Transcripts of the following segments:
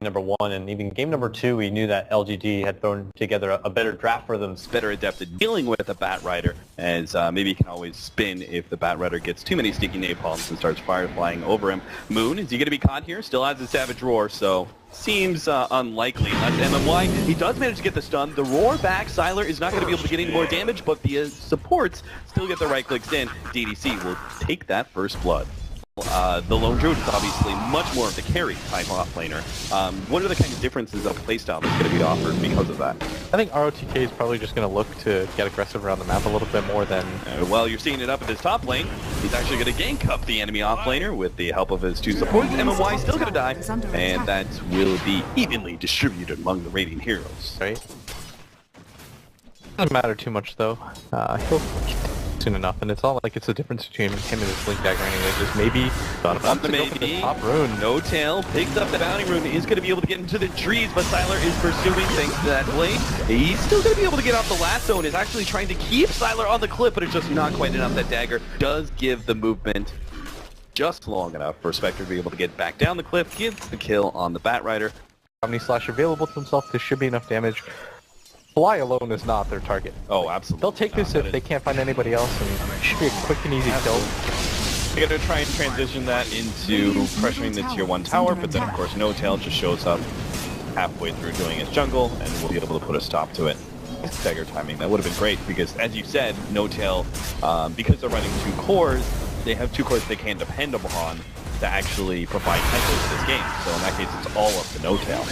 number 1, and even game number 2, we knew that LGD had thrown together a better draft for them. Better adept at dealing with a Bat Rider, as maybe he can always spin if the Bat Rider gets too many sneaky napalms and starts fire flying over him. Moon, is he going to be caught here? Still has his Savage Roar, so seems unlikely. That's MMY. He does manage to get the stun. The Roar back. Sylar is not going to be able to get any more damage, but the supports still get the right clicks in. DDC will take that first blood. The Lone Druid is obviously much more of the carry type offlaner. What are the kind of differences of playstyle that's going to be offered because of that? I think ROTK is probably just going to look to get aggressive around the map a little bit more than... well, you're seeing it up at his top lane. He's actually going to gank up the enemy offlaner with the help of his 2 supports. MMY still going to die, and that will be evenly distributed among the Radiant heroes. Right. Doesn't matter too much though. He'll soon enough, and it's all like it's a difference between him and his Link Dagger anyway. Just maybe up the maybe top rune. No tail picks up the bounty rune. Is going to be able to get into the trees, but Sylar is pursuing thanks to that blade. He's still going to be able to get off the lasso and is actually trying to keep Sylar on the cliff, but it's just not quite enough. That dagger does give the movement just long enough for Spectre to be able to get back down the cliff, gives the kill on the Bat Rider. Omni Slash available to himself. This should be enough damage. Fly alone is not their target. Oh, absolutely. They'll take this if they can't find anybody else, and it should be a quick and easy kill. They're going to try and transition that into pressuring the tier 1 tower, but then of course No Tail just shows up halfway through doing his jungle, and we'll be able to put a stop to it. Dagger timing, that would have been great, because as you said, No Tail, because they're running 2 cores, they have 2 cores they can't depend upon to actually provide tempos to this game. So in that case, it's all up to No Tail.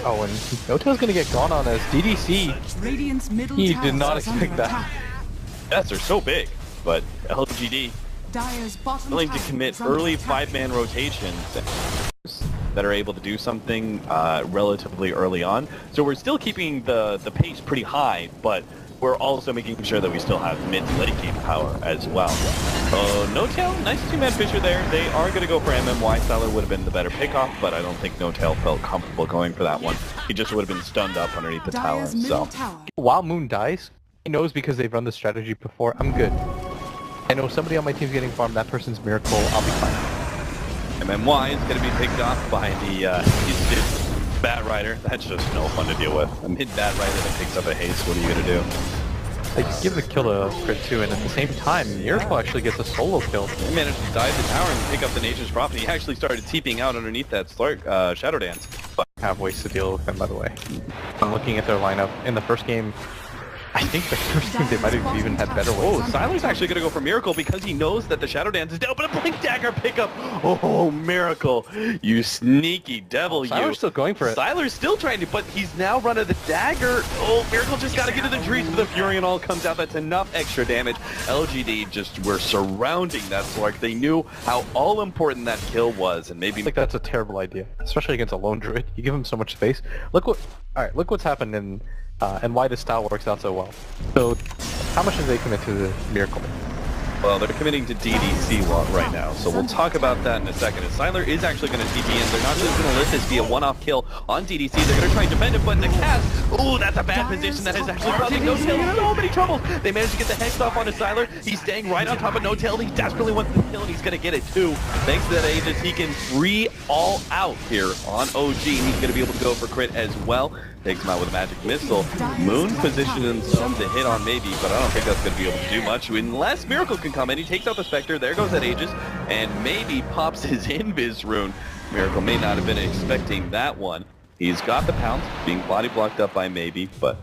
Oh, and No Tail's gonna get gone on as DDC. He did not expect that. Yes, they're so big, but LGD willing to commit early 5-man rotations that are able to do something relatively early on. So we're still keeping the pace pretty high, but we're also making sure that we still have mid to late game power as well. No Tail, nice 2-man Fisher there. They are going to go for MMY. Sylar would have been the better pickoff, but I don't think No Tail felt comfortable going for that one. He just would have been stunned up underneath the tower. So while Moon dies, he knows because they've run this strategy before, I'm good. I know somebody on my team's getting farmed, that person's Miracle, I'll be fine. MMY is going to be picked off by the Bat Rider. That's just no fun to deal with. A mid Bat Rider that picks up a haste, what are you going to do? They give the kill to Crit too, and at the same time, Miracle actually gets a solo kill. He managed to dive the tower and pick up the Nature's Prophet. He actually started TPing out underneath that Shadow Dance. But have ways to deal with them, by the way. I'm looking at their lineup. In the first game, I think the first game they might have even had better ways. Oh, Sylar's actually going to go for Miracle because he knows that the Shadow Dance is down, but a Blink Dagger pickup! Oh, Miracle! You sneaky devil, you! Sylar's still going for it. Sylar's still trying to, but he's now run out of the dagger. Oh, Miracle just got to get to the trees, but the Fury and all comes out. That's enough extra damage. LGD just were surrounding that Slark. They knew how all-important that kill was, and maybe... I think that's a terrible idea, especially against a Lone Druid. You give him so much space. Look what's happened in... and why this style works out so well. So, how much do they commit to the Miracle? Well, they're committing to DDC right now, so we'll talk about that in a second. As Sylar is actually going to TP in. They're not just going to let this be a one-off kill on DDC. They're going to try and defend it, but in the cast, ooh, that's a bad position. That is actually causing No Tail in so many troubles. They managed to get the Hex off onto Sylar. He's staying right on top of No Tail. He desperately wants the kill, and he's going to get it too. Thanks to that Aegis, he can free all out here on OG. He's going to be able to go for crit as well. Takes him out with a magic missile. Moon positioned himself to hit on maybe, but I don't think that's going to be able to do much unless Miracle can come in. He takes out the Spectre. There goes that Aegis, and maybe pops his Invis rune. Miracle may not have been expecting that one. He's got the pounce, being body blocked up by maybe, but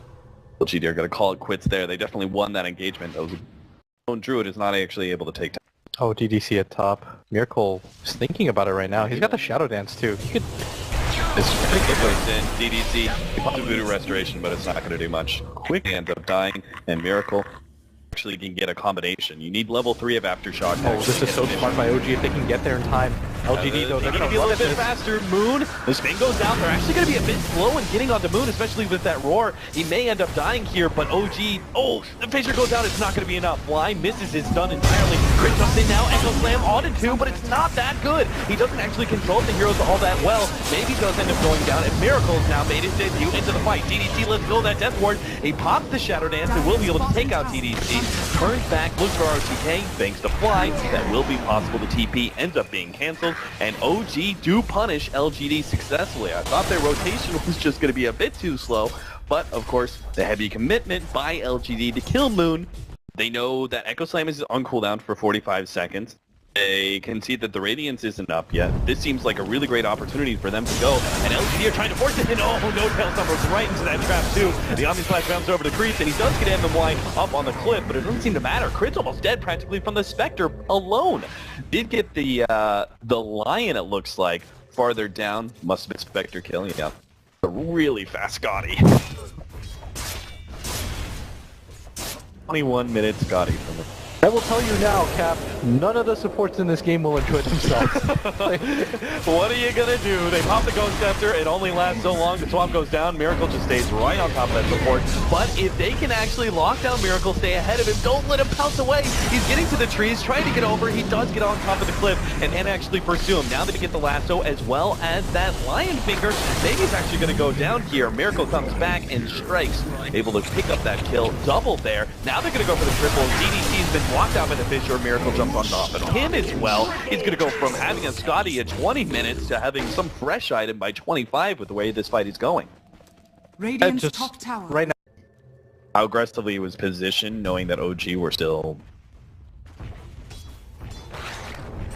LGD are going to call it quits there. They definitely won that engagement. Lone Druid is not actually able to take time. Oh, DDC at top. Miracle is thinking about it right now. He's got the Shadow Dance too. He could... This goes in, DDC, to Voodoo Restoration, but it's not going to do much. Quick ends up dying, and Miracle actually can get a combination. You need level 3 of Aftershock. Oh, this is so smart by OG if they can get there in time. LGD though, they're going to be a little bit faster. Moon, the spin goes down. They're actually going to be a bit slow in getting onto Moon, especially with that roar. He may end up dying here, but OG, oh, the Fissure goes down. It's not going to be enough. Fly misses his stun entirely. Crit jumps in now, Echo Slam on it too, but it's not that good. He doesn't actually control the heroes all that well. Maybe does end up going down, and Miracle's now made his debut into the fight. DDC lets go of that Death Ward. He pops the Shadow Dance and will be able to take out DDC. Turns back, looks for RTK, thanks to Fly. That will be possible. The TP ends up being cancelled, and OG do punish LGD successfully. I thought their rotation was just going to be a bit too slow, but of course, the heavy commitment by LGD to kill Moon. They know that Echo Slam is on cooldown for 45 seconds. They can see that the Radiance isn't up yet. This seems like a really great opportunity for them to go. And LGD are trying to force it in. Oh, no tail stumbles right into that trap too. The Omni Splash bounces over to Creeps, and he does get MMY up on the cliff, but it doesn't seem to matter. Crit's almost dead practically from the Spectre alone. Did get the Lion, it looks like, farther down. Must have been Spectre killing it. Yeah. A really fast Scotty. 21 minutes Scotty from the... I will tell you now, Cap, none of the supports in this game will enjoy themselves. What are you gonna do? They pop the Ghost Scepter, it only lasts so long, the swamp goes down, Miracle just stays right on top of that support. But if they can actually lock down Miracle, stay ahead of him, don't let him pounce away. He's getting to the trees, trying to get over, he does get on top of the cliff, and can actually pursue him. Now that he gets the lasso, as well as that Lion Finger, maybe he's actually gonna go down here. Miracle comes back and strikes, able to pick up that kill, double there. Now they're gonna go for the triple. DDC's been walked out by the Fissure. Miracle jumps on top of him as well. He's going to go from having a Scotty at 20 minutes to having some fresh item by 25 with the way this fight is going. Radiant's top tower. Right now. How aggressively he was positioned, knowing that OG were still...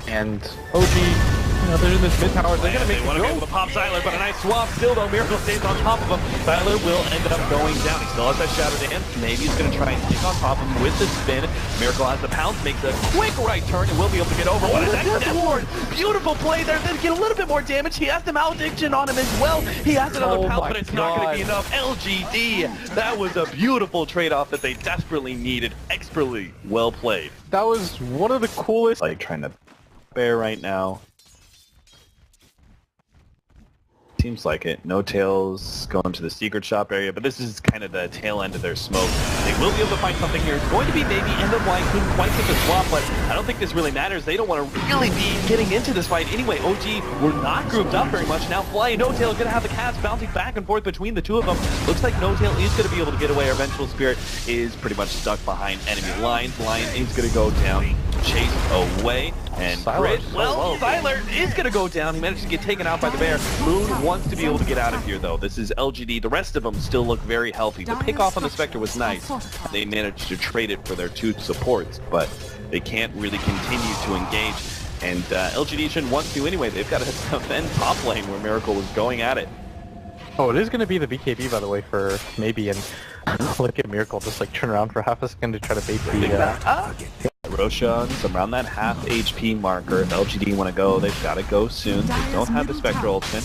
And OG, you know, they're in this mid tower. They're going to make They want to be able to pop Siler, but a nice swap still though. Miracle stays on top of him. Siler will end up going down. He still has that Shadow Dance. Maybe he's going to try and stick on top of him with the spin. Miracle has the pounce, makes a quick right turn, and will be able to get over. What is that? Death Ward! Beautiful play there. Then get a little bit more damage. He has the malediction on him as well. He has another pounce, but it's not going to be enough. LGD. That was a beautiful trade-off that they desperately needed. Expertly well played. That was one of the coolest. Like trying to bear right now. Seems like it. No tails going to the secret shop area, but this is kind of the tail end of their smoke. They will be able to find something here. It's going to be maybe MMY couldn't quite get the swap, but I don't think this really matters. They don't want to really be getting into this fight anyway. OG were not grouped up very much. Now Fly and No Tail are going to have the cast bouncing back and forth between the two of them. Looks like No Tail is going to be able to get away. Our Vengeful Spirit is pretty much stuck behind enemy lines. Lion is going to go down, chase away, and Crit, well, Siler is going to go down. He managed to get taken out by the bear. Moon wants to be able to get out of here, though. This is LGD. The rest of them still look very healthy. The pick off on the Spectre was nice. They managed to trade it for their two supports, but they can't really continue to engage. And LGD shouldn't want to anyway. They've got to defend top lane where Miracle was going at it. Oh, it is going to be the BKB, by the way, for maybe, and look at Miracle just like turn around for half a second to try to bait the... Roshan's around that half HP marker. If LGD want to go, they've got to go soon. They don't have the Spectral ultimate.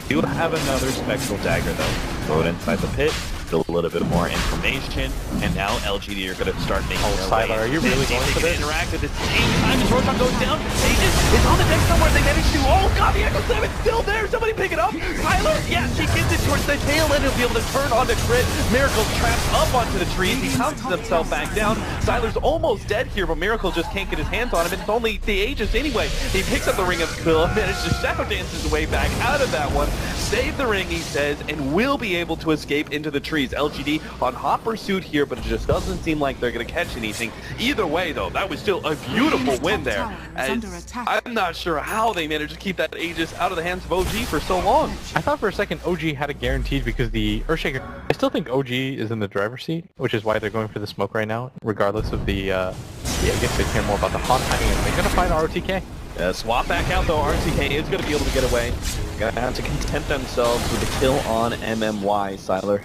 Do have another Spectral Dagger, though. Throw it inside the pit. Still a little bit more information, and now LGD are going to start making their way. Siler, are you really going for this? Interact at the same time as Roshan goes down. Aegis is on the deck somewhere. They managed to. Oh god, the Echo Slam is still there. Somebody pick it up. Siler, yeah, she gets it towards the tail end. He'll be able to turn onto Crit. Miracle's trapped up onto the trees. He pounces himself back down. Siler's almost dead here, but Miracle just can't get his hands on him. It's only the Aegis anyway. He picks up the Ring of Skill, manages to Shadow Dance his way back out of that one. Save the ring, he says, and will be able to escape into the trees. LGD on hot pursuit here, but it just doesn't seem like they're going to catch anything. Either way, though, that was still a beautiful win there. I'm not sure how they managed to keep that Aegis out of the hands of OG for so long. I thought for a second OG had it guaranteed because the Earthshaker... I still think OG is in the driver's seat, which is why they're going for the smoke right now, regardless of the... yeah, I guess they care more about the hot timing, and they're going to find RTK. Swap back out, though. RTK is going to be able to get away. Gonna have to content themselves with a kill on MMY, Siler.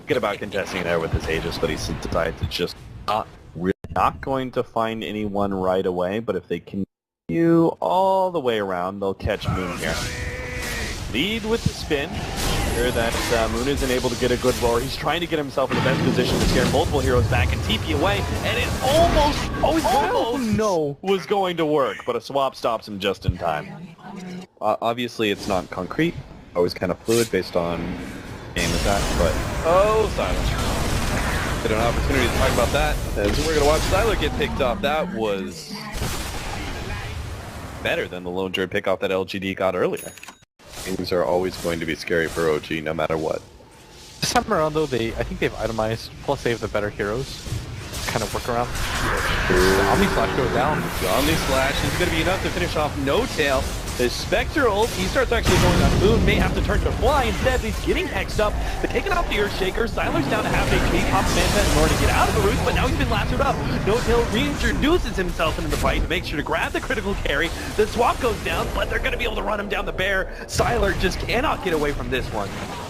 Get about contesting there with his Aegis, but he decides to just not going to find anyone right away, but if they continue all the way around, they'll catch Moon here. Lead with the spin. Sure that Moon isn't able to get a good roar. He's trying to get himself in the best position to scare multiple heroes back and TP away, and it almost was going to work, but a swap stops him just in time. Obviously, it's not concrete. Always kind of fluid based on game attack, but... Oh, Siler. Get an opportunity to talk about that, as we're going to watch Siler get picked off. That was better than the lone Druid pickoff that LGD got earlier. Things are always going to be scary for OG, no matter what. This time around, though, I think they've itemized, plus they have the better heroes. Kind of work around. The Omni Slash goes down. The Omni Slash is going to be enough to finish off No Tail. The Spectre ult, he starts actually going on Moon, may have to turn to Fly instead. He's getting hexed up. They're taking off the Earthshaker. Siler's down to half HP. Pops Manta in order to get out of the roost, but now he's been lassoed up. No Tail reintroduces himself into the fight to make sure to grab the critical carry. The swap goes down, but they're going to be able to run him down the bear. Siler just cannot get away from this one.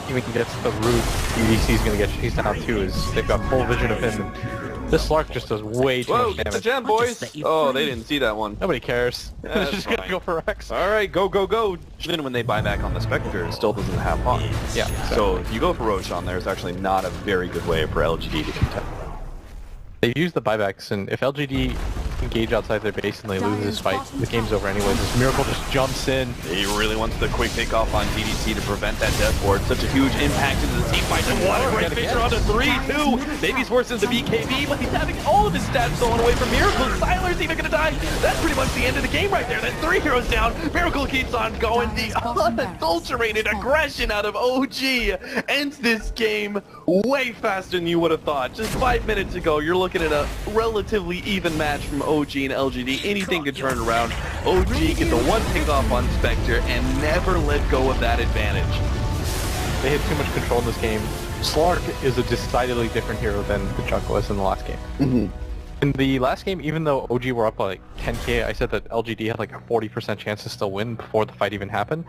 Even gets the root, EDC's going to get chased down too, as they've got full vision of him. This Slark just does way too much damage. Whoa, get the gem, boys! Oh, they didn't see that one. Nobody cares. Yeah, They're just gonna go for Rex. Alright, go, go, go! Even when they buy back on the Spectre, it still doesn't have fun. Yeah. So if you go for Roach on there, it's actually not a very good way for LGD to contest. They use the buybacks, and if LGD engage outside their base and they lose this fight, the game's over anyways. This Miracle just jumps in. He really wants the quick takeoff on DDC to prevent that death ward. Such a huge impact into the team fight. And what a great Fisher onto 3-2. Maybe he's forced into BKB, but he's having all of his stats stolen away from Miracle. Siler's even gonna die. That's pretty much the end of the game right there. That's 3 heroes down. Miracle keeps on going. The unadulterated aggression out of OG ends this game way faster than you would have thought. Just 5 minutes ago, you're looking at a relatively even match from OG and LGD. Anything could turn around. OG get the one pick off on Spectre and never let go of that advantage. They had too much control in this game. Slark is a decidedly different hero than the Chuck was in the last game. In the last game, even though OG were up by like 10k, I said that LGD had like a 40% chance to still win before the fight even happened.